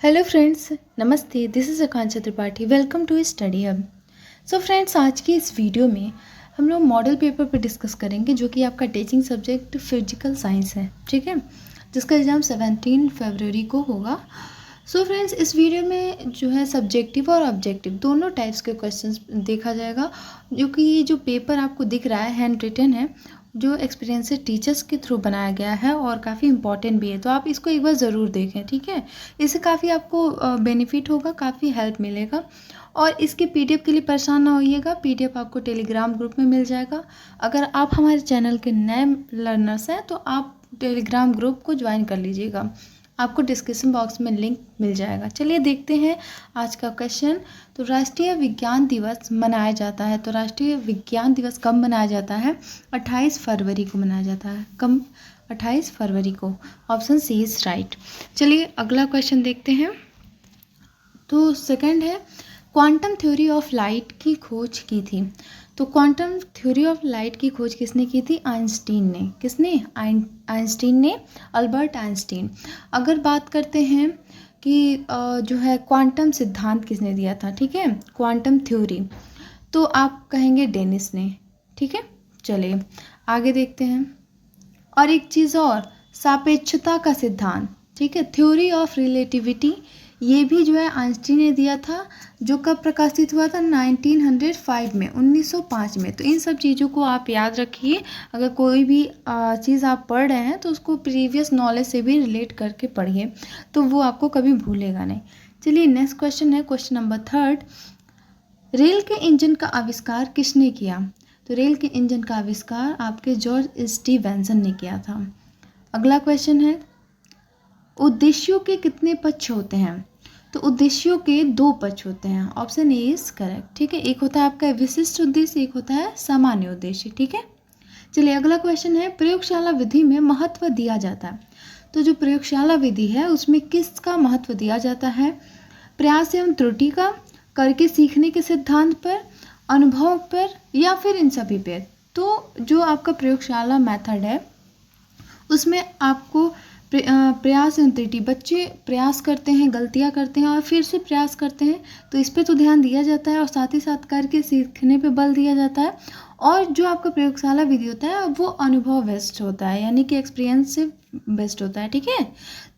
Hello friends, नमस्ते। This is Akanksha Tripathi. Welcome to study hub. So friends, आज की इस वीडियो में हम लोग मॉडल पेपर पर डिस्कस करेंगे जो कि आपका टीचिंग सब्जेक्ट फिजिकल साइंस है, ठीक है, जिसका एग्ज़ाम 17 फरवरी को होगा। सो फ्रेंड्स, इस वीडियो में जो है सब्जेक्टिव और ऑब्जेक्टिव दोनों टाइप्स के क्वेश्चंस देखा जाएगा, जो कि ये जो पेपर आपको दिख रहा है हैंड रिटन है, जो एक्सपीरियंसेड टीचर्स के थ्रू बनाया गया है और काफ़ी इंपॉर्टेंट भी है। तो आप इसको एक बार ज़रूर देखें, ठीक है। इससे काफ़ी आपको बेनिफिट होगा, काफ़ी हेल्प मिलेगा। और इसके पीडीएफ के लिए परेशान ना होइएगा, पीडीएफ आपको टेलीग्राम ग्रुप में मिल जाएगा। अगर आप हमारे चैनल के नए लर्नर्स हैं तो आप टेलीग्राम ग्रुप को ज्वाइन कर लीजिएगा, आपको डिस्क्रिप्शन बॉक्स में लिंक मिल जाएगा। चलिए देखते हैं आज का क्वेश्चन। तो राष्ट्रीय विज्ञान दिवस मनाया जाता है, तो राष्ट्रीय विज्ञान दिवस कब मनाया जाता है? 28 फरवरी को मनाया जाता है। कब? 28 फरवरी को। Option C is right. चलिए अगला क्वेश्चन देखते हैं। तो सेकंड है, क्वांटम थ्योरी ऑफ लाइट की खोज की थी। तो क्वांटम थ्योरी ऑफ लाइट की खोज किसने की थी? आइंस्टीन ने। किसने? आइंस्टीन ने, अल्बर्ट आइंस्टीन। अगर बात करते हैं कि जो है क्वांटम सिद्धांत किसने दिया था, ठीक है, क्वांटम थ्योरी, तो आप कहेंगे डेनिस ने, ठीक है। चलिए आगे देखते हैं। और एक चीज़ और, सापेक्षता का सिद्धांत, ठीक है, थ्योरी ऑफ रिलेटिविटी, ये भी जो है आइंस्टीन ने दिया था, जो कब प्रकाशित हुआ था? 1905 में, 1905 में। तो इन सब चीज़ों को आप याद रखिए। अगर कोई भी चीज़ आप पढ़ रहे हैं तो उसको प्रीवियस नॉलेज से भी रिलेट करके पढ़िए, तो वो आपको कभी भूलेगा नहीं। चलिए नेक्स्ट क्वेश्चन है, क्वेश्चन नंबर 3। रेल के इंजन का आविष्कार किसने किया? तो रेल के इंजन का आविष्कार आपके जॉर्ज स्टीवेंसन ने किया था। अगला क्वेश्चन है, उद्देश्यों के कितने पक्ष होते हैं? तो उद्देश्यों के 2 पक्ष होते हैं। ऑप्शन ए इज करेक्ट, ठीक है। एक होता है आपका विशिष्ट उद्देश्य, एक होता है सामान्य उद्देश्य, ठीक है। चलिए अगला क्वेश्चन है, प्रयोगशाला विधि में महत्व दिया जाता है। तो जो प्रयोगशाला विधि है उसमें किसका महत्व दिया जाता है? प्रयास एवं त्रुटि का, करके सीखने के सिद्धांत पर, अनुभव पर, या फिर इन सभी पे। तो जो आपका प्रयोगशाला मेथड है उसमें आपको प्रयास एवं त्रुटि, बच्चे प्रयास करते हैं, गलतियां करते हैं और फिर से प्रयास करते हैं, तो इस पे तो ध्यान दिया जाता है और साथ ही साथ करके सीखने पे बल दिया जाता है। और जो आपका प्रयोगशाला विधि होता है वो अनुभव बेस्ड होता है, यानी कि एक्सपीरियंस से बेस्ड होता है, ठीक है।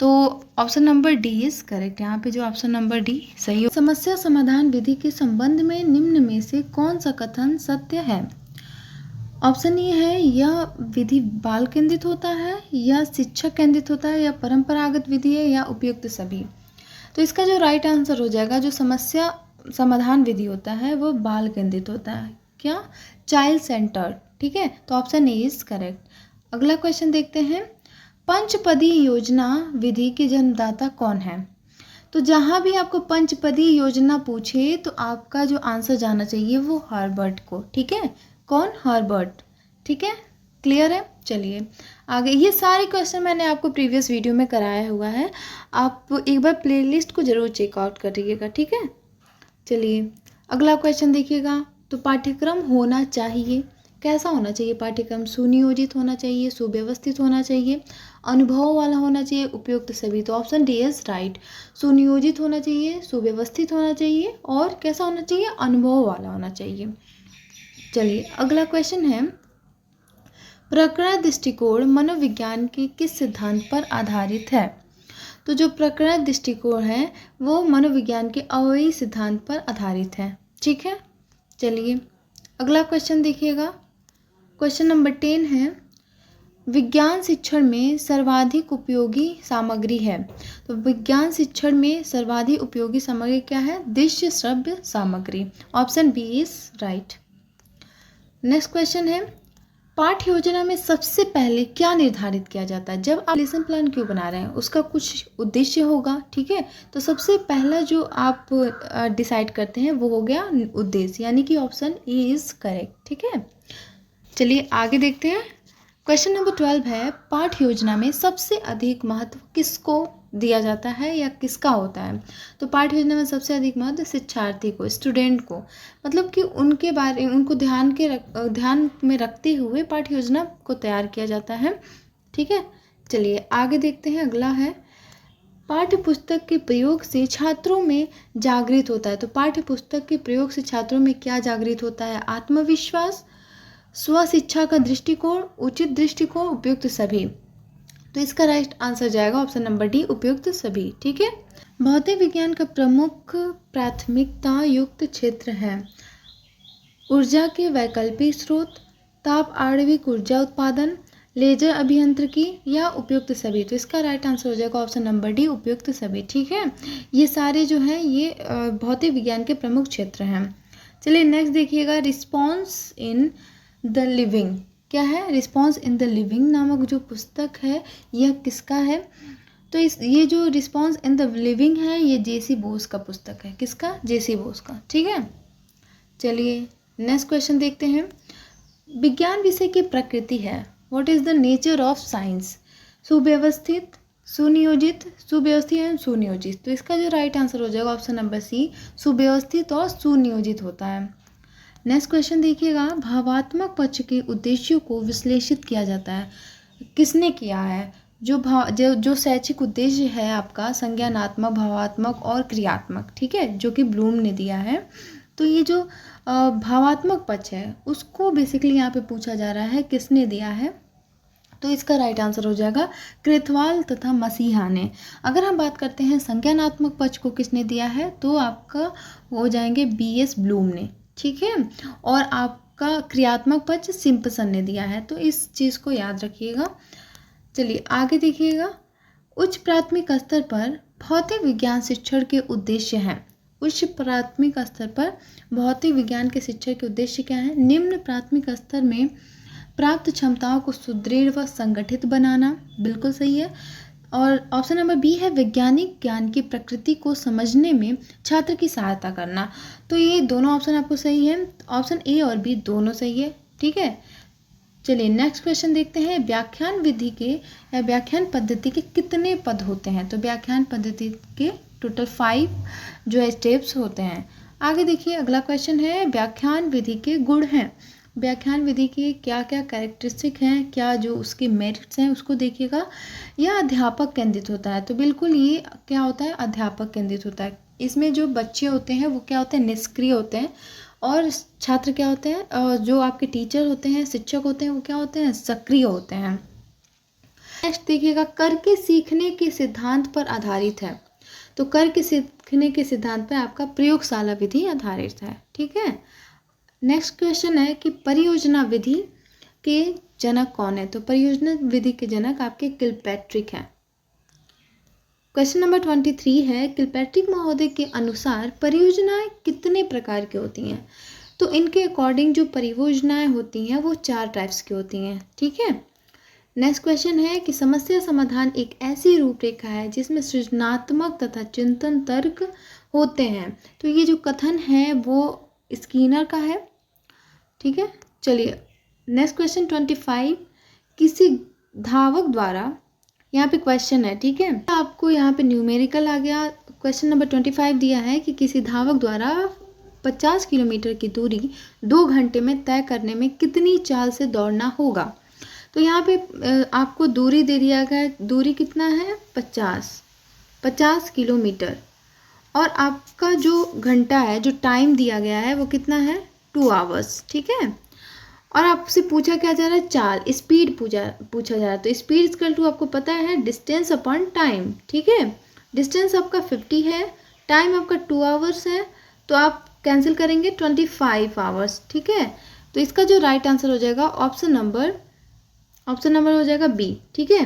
तो option number D is correct. यहाँ पे जो ऑप्शन नंबर डी सही हो। समस्या समाधान विधि के संबंध में निम्न में से कौन सा कथन सत्य है? ऑप्शन ये है, यह विधि बाल केंद्रित होता है, या शिक्षक केंद्रित होता है, या परंपरागत विधि है, या उपयुक्त सभी। तो इसका जो राइट आंसर हो जाएगा, जो समस्या समाधान विधि होता है वो बाल केंद्रित होता है। क्या? चाइल्ड सेंटर्ड, ठीक है। तो ऑप्शन ए इज करेक्ट। अगला क्वेश्चन देखते हैं, पंचपदी योजना विधि के जन्मदाता कौन है? तो जहाँ भी आपको पंचपदी योजना पूछे तो आपका जो आंसर जाना चाहिए वो हर्बर्ट को, ठीक है। कौन? हर्बर्ट, ठीक है। क्लियर है? चलिए आगे। ये सारे क्वेश्चन मैंने आपको प्रीवियस वीडियो में कराया हुआ है, आप एक बार प्लेलिस्ट को जरूर चेकआउट करिएगा, ठीक है। चलिए अगला क्वेश्चन देखिएगा। तो पाठ्यक्रम होना चाहिए, कैसा होना चाहिए पाठ्यक्रम? सुनियोजित होना चाहिए, सुव्यवस्थित होना चाहिए, अनुभव वाला होना चाहिए, उपयुक्त सभी। तो ऑप्शन डी इज राइट। सुनियोजित होना चाहिए, सुव्यवस्थित होना चाहिए, और कैसा होना चाहिए? अनुभव वाला होना चाहिए। चलिए अगला क्वेश्चन है, प्रकरण दृष्टिकोण मनोविज्ञान के किस सिद्धांत पर आधारित है? तो जो प्रकरण दृष्टिकोण है वो मनोविज्ञान के अवयवी सिद्धांत पर आधारित है, ठीक है। चलिए अगला क्वेश्चन देखिएगा। क्वेश्चन नंबर 10 है, विज्ञान शिक्षण में सर्वाधिक उपयोगी सामग्री है। तो विज्ञान शिक्षण में सर्वाधिक उपयोगी सामग्री क्या है? दृश्य श्रव्य सामग्री। Option B is right. Next question है, पाठ्य योजना में सबसे पहले क्या निर्धारित किया जाता है? जब आप लेसन प्लान क्यों बना रहे हैं उसका कुछ उद्देश्य होगा, ठीक है। तो सबसे पहला जो आप डिसाइड करते हैं वो हो गया उद्देश्य, यानी कि ऑप्शन ए इज करेक्ट, ठीक है। चलिए आगे देखते हैं। क्वेश्चन नंबर 12 है, पाठ्य योजना में सबसे अधिक महत्व किसको दिया जाता है या किसका होता है? तो पाठ्य योजना में सबसे अधिक महत्व शिक्षार्थी को, स्टूडेंट को, मतलब कि उनके बारे उनको ध्यान में रखते हुए पाठ्य योजना को तैयार किया जाता है, ठीक है। चलिए आगे देखते हैं। अगला है, पाठ्य पुस्तक के प्रयोग से छात्रों में जागृत होता है। तो पाठ्य पुस्तक के प्रयोग से छात्रों में क्या जागृत होता है? आत्मविश्वास, स्वशिक्षा का दृष्टिकोण, उचित दृष्टिकोण, उपयुक्त सभी। तो इसका राइट आंसर जाएगा ऑप्शन नंबर डी, उपयुक्त सभी। ठीक है। भौतिक विज्ञान का प्रमुख प्राथमिकता युक्त क्षेत्र है ऊर्जा के वैकल्पिक स्रोत, ताप आणविक ऊर्जा उत्पादन, लेजर अभियांत्रिकी या उपयुक्त सभी। तो इसका राइट आंसर हो जाएगा ऑप्शन नंबर डी, उपयुक्त सभी। ठीक है। ये सारे जो हैं ये भौतिक विज्ञान के प्रमुख क्षेत्र हैं। चलिए नेक्स्ट देखिएगा, रिस्पॉन्स इन द लिविंग। क्या है? रिस्पॉन्स इन द लिविंग नामक जो पुस्तक है यह किसका है? तो ये जो रिस्पॉन्स इन द लिविंग है ये जेसी बोस का पुस्तक है। किसका? जेसी बोस का। ठीक है। चलिए नेक्स्ट क्वेश्चन देखते हैं। विज्ञान विषय की प्रकृति है। What is the nature of science? सुव्यवस्थित, सुनियोजित, सुव्यवस्थित एवं सुनियोजित। तो इसका जो राइट आंसर हो जाएगा ऑप्शन नंबर सी, सुव्यवस्थित और सुनियोजित होता है। नेक्स्ट क्वेश्चन देखिएगा, भावात्मक पक्ष के उद्देश्यों को विश्लेषित किया जाता है। किसने किया है? जो शैक्षिक उद्देश्य है आपका संज्ञानात्मक, भावात्मक और क्रियात्मक। ठीक है, जो कि ब्लूम ने दिया है। तो ये जो भावात्मक पक्ष है उसको बेसिकली यहाँ पे पूछा जा रहा है किसने दिया है। तो इसका राइट आंसर हो जाएगा क्रेथवाल तथा मसीहा ने। अगर हम बात करते हैं संज्ञानात्मक पक्ष को किसने दिया है तो आपका हो जाएंगे बीएस ब्लूम ने। ठीक है। और आपका क्रियात्मक पक्ष सिम्पसन ने दिया है। तो इस चीज़ को याद रखिएगा। चलिए आगे देखिएगा, उच्च प्राथमिक स्तर पर भौतिक विज्ञान शिक्षण के उद्देश्य हैं। उच्च प्राथमिक स्तर पर भौतिक विज्ञान के शिक्षण के उद्देश्य क्या है? निम्न प्राथमिक स्तर में प्राप्त क्षमताओं को सुदृढ़ व संगठित बनाना। बिल्कुल सही है। और ऑप्शन नंबर बी है वैज्ञानिक ज्ञान की प्रकृति को समझने में छात्र की सहायता करना। तो ये दोनों ऑप्शन आपको सही है। ऑप्शन ए और बी दोनों सही है। ठीक है। चलिए नेक्स्ट क्वेश्चन देखते हैं, व्याख्यान विधि के या व्याख्यान पद्धति के कितने पद होते हैं? तो व्याख्यान पद्धति के टोटल 5 जो है स्टेप्स होते हैं। आगे देखिए अगला क्वेश्चन है, व्याख्यान विधि के गुण हैं। व्याख्यान विधि के क्या क्या कैरेक्टरिस्टिक हैं, क्या जो उसके मेरिट्स हैं उसको देखिएगा। यह अध्यापक केंद्रित होता है। तो बिल्कुल ये क्या होता है? अध्यापक केंद्रित होता है। इसमें जो बच्चे होते हैं वो क्या होते हैं? निष्क्रिय होते हैं। और छात्र क्या होते हैं? जो आपके टीचर होते हैं, शिक्षक होते हैं, वो क्या होते हैं? सक्रिय होते हैं। नेक्स्ट देखिएगा, करके सीखने के सिद्धांत पर आधारित है। तो करके सीखने के सिद्धांत पर आपका प्रयोगशाला विधि आधारित है। ठीक है। नेक्स्ट क्वेश्चन है कि परियोजना विधि के जनक कौन है? तो परियोजना विधि के जनक आपके किलपैट्रिक हैं। क्वेश्चन नंबर 23 है, किलपैट्रिक महोदय के अनुसार परियोजनाएं कितने प्रकार की होती हैं? तो इनके अकॉर्डिंग जो परियोजनाएं होती हैं वो 4 टाइप्स की होती हैं। ठीक है। नेक्स्ट क्वेश्चन है कि समस्या समाधान एक ऐसी रूपरेखा है जिसमें सृजनात्मक तथा चिंतन तर्क होते हैं। तो ये जो कथन है वो स्कीनर का है। ठीक है। चलिए नेक्स्ट क्वेश्चन 25, किसी धावक द्वारा, यहाँ पे क्वेश्चन है। ठीक है। आपको यहाँ पे न्यूमेरिकल आ गया। क्वेश्चन नंबर 25 दिया है कि किसी धावक द्वारा 50 किलोमीटर की दूरी 2 घंटे में तय करने में कितनी चाल से दौड़ना होगा? तो यहाँ पे आपको दूरी दे दिया गया है। दूरी कितना है? 50 किलोमीटर। और आपका जो घंटा है, जो टाइम दिया गया है वो कितना है? 2 आवर्स। ठीक है। और आपसे पूछा क्या जा रहा है? चाल, स्पीड पूछा जा रहा है। तो स्पीड इक्वल टू आपको पता है डिस्टेंस अपॉन टाइम। ठीक है। डिस्टेंस आपका 50 है, टाइम आपका 2 आवर्स है, तो आप कैंसिल करेंगे 25 आवर्स। ठीक है। तो इसका जो राइट आंसर हो जाएगा ऑप्शन नंबर हो जाएगा बी। ठीक है।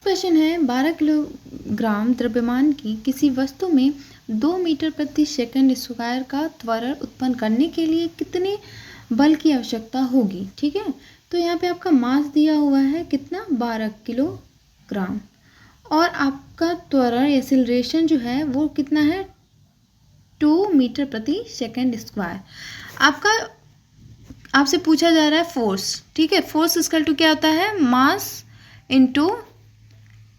क्वेश्चन है, 12 किलोग्राम द्रव्यमान की किसी वस्तु में 2 मीटर प्रति सेकंड स्क्वायर का त्वरण उत्पन्न करने के लिए कितने बल की आवश्यकता होगी? ठीक है। तो यहाँ पे आपका मास दिया हुआ है कितना? 12 किलोग्राम। और आपका त्वरण एक्सीलरेशन जो है वो कितना है? 2 मीटर प्रति सेकंड स्क्वायर। आपसे पूछा जा रहा है फोर्स। ठीक है। फोर्स इक्वल टू क्या होता है? Mass into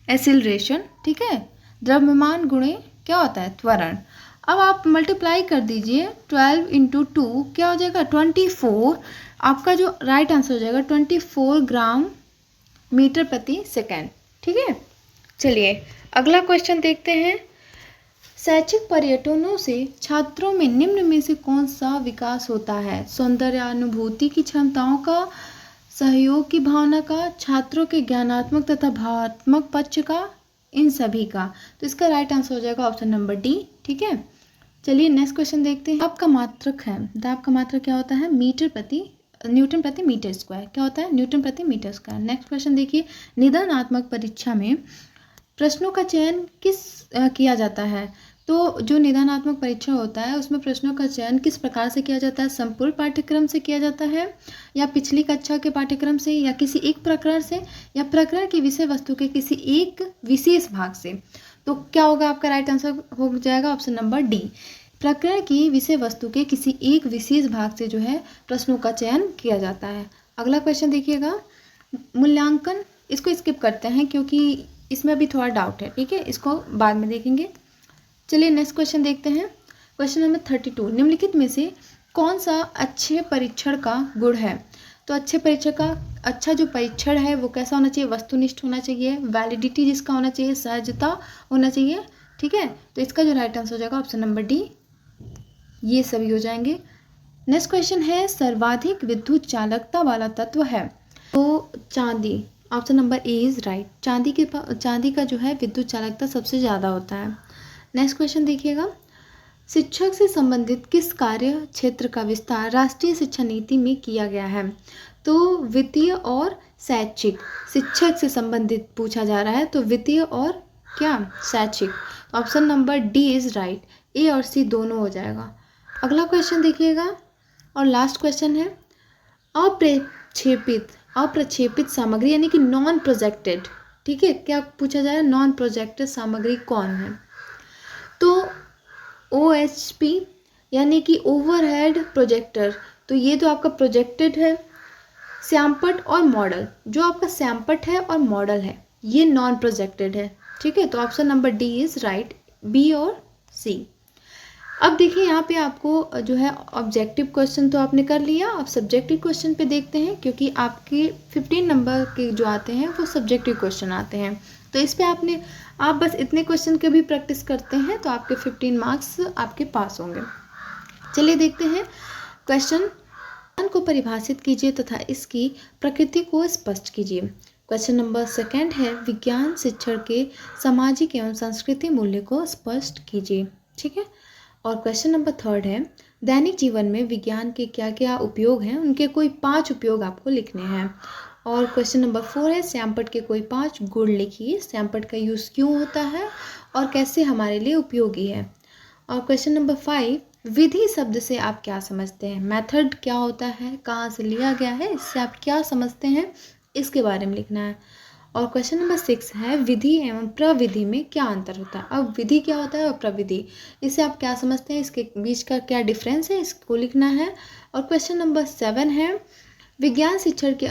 acceleration. ठीक है। द्रव्यमान गुणे क्या होता है? त्वरण। अब आप मल्टीप्लाई कर दीजिए 12 इंटू 2 क्या हो जाएगा? 24। आपका जो राइट आंसर हो जाएगा 24 ग्राम मीटर प्रति सेकेंड। ठीक है। चलिए अगला क्वेश्चन देखते हैं। शैक्षिक पर्यटनों से छात्रों में निम्न में से कौन सा विकास होता है? सौंदर्यानुभूति की क्षमताओं का, सहयोग की भावना का, छात्रों के ज्ञानात्मक तथा भावात्मक पक्ष का, इन सभी का। तो इसका राइट आंसर हो जाएगा ऑप्शन नंबर डी। ठीक है, चलिए नेक्स्ट क्वेश्चन देखते हैं। दाब का मात्रक है, दाब का मात्रक क्या होता है? न्यूटन प्रति मीटर स्क्वायर। क्या होता है? न्यूटन प्रति मीटर स्क्वायर। नेक्स्ट क्वेश्चन देखिए। निदानात्मक परीक्षा में प्रश्नों का चयन किया जाता है? तो जो निदानात्मक परीक्षा होता है उसमें प्रश्नों का चयन किस प्रकार से किया जाता है? संपूर्ण पाठ्यक्रम से किया जाता है, या पिछली कक्षा के पाठ्यक्रम से, या किसी एक प्रकरण से, या प्रकरण की विषय वस्तु के किसी एक विशेष भाग से? तो क्या होगा आपका राइट आंसर? हो जाएगा ऑप्शन नंबर डी। प्रकरण की विषय वस्तु के किसी एक विशेष भाग से जो है प्रश्नों का चयन किया जाता है। अगला क्वेश्चन देखिएगा। मूल्यांकन, इसको स्किप करते हैं क्योंकि इसमें अभी थोड़ा डाउट है। ठीक है, इसको बाद में देखेंगे। चलिए नेक्स्ट क्वेश्चन देखते हैं। Question number 32। निम्नलिखित में से कौन सा अच्छे परीक्षण का गुण है? तो अच्छे परीक्षण का अच्छा जो परीक्षण है वो कैसा होना चाहिए? वस्तुनिष्ठ होना चाहिए, वैलिडिटी जिसका होना चाहिए, सहजता होना चाहिए। ठीक है, तो इसका जो राइट आंसर हो जाएगा ऑप्शन नंबर डी, ये सभी हो जाएंगे। नेक्स्ट क्वेश्चन है। सर्वाधिक विद्युत चालकता वाला तत्व है? तो चांदी, option number A is right. चांदी का जो है विद्युत चालकता सबसे ज़्यादा होता है। नेक्स्ट क्वेश्चन देखिएगा। शिक्षक से संबंधित किस कार्य क्षेत्र का विस्तार राष्ट्रीय शिक्षा नीति में किया गया है? तो वित्तीय और शैक्षिक, शिक्षक से संबंधित पूछा जा रहा है, तो वित्तीय और क्या? शैक्षिक। Option number D is right. A और सी दोनों हो जाएगा। अगला क्वेश्चन देखिएगा और लास्ट क्वेश्चन है। अप्रक्षेपित सामग्री यानी कि नॉन प्रोजेक्टेड। ठीक है, क्या पूछा जा रहा है? नॉन प्रोजेक्टेड सामग्री कौन है? तो OHP यानी कि ओवरहेड प्रोजेक्टर, तो ये तो आपका प्रोजेक्टेड है। श्यामपट्ट और मॉडल, जो आपका श्यामपट्ट है और मॉडल है ये नॉन प्रोजेक्टेड है। ठीक है, तो option number D is right, B और सी। अब देखिए यहाँ पे आपको जो है ऑब्जेक्टिव क्वेश्चन तो आपने कर लिया। अब सब्जेक्टिव क्वेश्चन पे देखते हैं, क्योंकि आपके 15 नंबर के जो आते हैं वो सब्जेक्टिव क्वेश्चन आते हैं। तो इस पे आप बस इतने क्वेश्चन के भी प्रैक्टिस करते हैं तो आपके 15 मार्क्स आपके पास होंगे। चलिए देखते हैं क्वेश्चन। विज्ञान को परिभाषित कीजिए तथा इसकी प्रकृति को स्पष्ट कीजिए। क्वेश्चन नंबर 2 है। विज्ञान शिक्षण के सामाजिक एवं सांस्कृतिक मूल्य को स्पष्ट कीजिए। ठीक है, और क्वेश्चन नंबर 3 है। दैनिक जीवन में विज्ञान के क्या क्या उपयोग हैं, उनके कोई 5 उपयोग आपको लिखने हैं। और क्वेश्चन नंबर 4 है। श्यामपट्ट के कोई 5 गुण लिखिए। श्यामपट्ट का यूज़ क्यों होता है और कैसे हमारे लिए उपयोगी है। और क्वेश्चन नंबर 5, विधि शब्द से आप क्या समझते हैं? मेथड क्या होता है, कहाँ से लिया गया है, इससे आप क्या समझते हैं, इसके बारे में लिखना है। और क्वेश्चन नंबर 6 है। विधि एवं प्रविधि में क्या अंतर होता है? अब विधि क्या होता है और प्रविधि, इससे आप क्या समझते हैं, इसके बीच का क्या डिफरेंस है, इसको लिखना है। और क्वेश्चन नंबर 7 है। विज्ञान शिक्षण के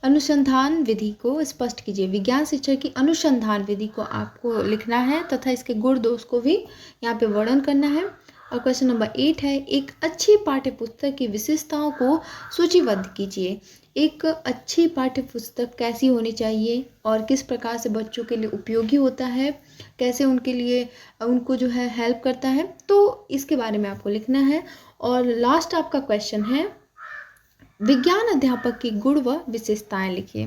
अनुसंधान विधि को स्पष्ट कीजिए। विज्ञान शिक्षण की अनुसंधान विधि को आपको लिखना है तथा इसके गुण दोष को भी यहाँ पे वर्णन करना है। और क्वेश्चन नंबर 8 है। एक अच्छी पाठ्यपुस्तक की विशेषताओं को सूचीबद्ध कीजिए। एक अच्छी पाठ्यपुस्तक कैसी होनी चाहिए और किस प्रकार से बच्चों के लिए उपयोगी होता है, कैसे उनको जो है हेल्प करता है, तो इसके बारे में आपको लिखना है। और लास्ट आपका क्वेश्चन है। विज्ञान अध्यापक की गुण व विशेषताएं लिखिए।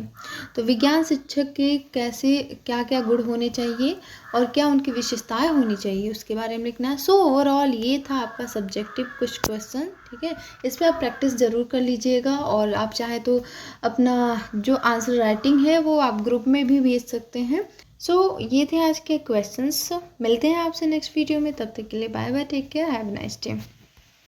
तो विज्ञान शिक्षक के कैसे क्या क्या गुण होने चाहिए और क्या उनकी विशेषताएं होनी चाहिए उसके बारे में लिखना है। सो ओवरऑल ये था आपका सब्जेक्टिव कुछ क्वेश्चन। ठीक है, इस पर आप प्रैक्टिस ज़रूर कर लीजिएगा और आप चाहे तो अपना जो आंसर राइटिंग है वो आप ग्रुप में भी भेज सकते हैं। सो ये थे आज के क्वेश्चंस। मिलते हैं आपसे नेक्स्ट वीडियो में, तब तक के लिए bye bye, take care, have a nice day.